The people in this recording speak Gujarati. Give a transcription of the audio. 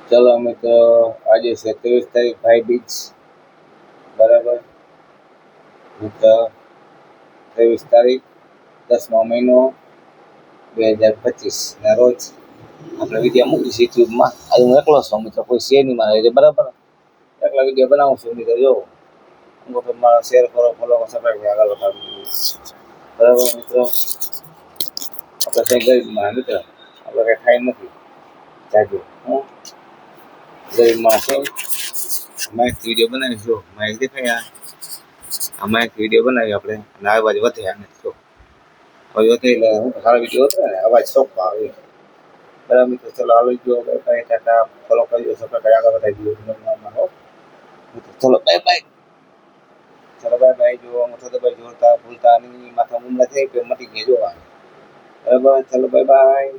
ચલો મિત્રો, આજે છે 23 તારીખ ભાઈ બીજ, બરાબર મિત્ર. 23 તારીખ 10મો મહિનો 2025 ના રોજ આપણે વિડીયો મૂકીશું યુટ્યુબમાં. આજે હું એકલો છું મિત્રો, કોઈ છે નહીં મારે, બરાબર. એકલા વિડીયો બનાવું છું મિત્રો. જો મારા શેર કરો, ફોલો કરો, સબસ્ક્રાઈબ કરો, આગળ વધારો, બરાબર મિત્રો. આપણે કંઈ ગરીબ માણસ મિત્ર, આપણે કંઈ ખાઈ નથી જાજુ. હું ગરીબ માણસ છું. માઇક વિડીયો બનાવીશ. જો માઇક દેખાય, આ માઇક વિડીયો બનાવી આપણે, અને આ બાજુ વધે. આને જો હવે વધે એટલે હું સારા વિડીયો હતો ને, અવાજ સોંપ આવે, બરાબર મિત્રો. ચલો હાલો જો, બાય ટાટા, ફોલો કરી દો, સબસ્ક્રાઈબ આગળ વધારી દો. ચલો બાય બાય. ચલો બાય બાય. જો મોટો દબાઈ જોતા ભૂલતા નહીં, માથા મુંડા થઈ કે મટી ગયા જોવા, બરાબર. ચલો બાય બાય.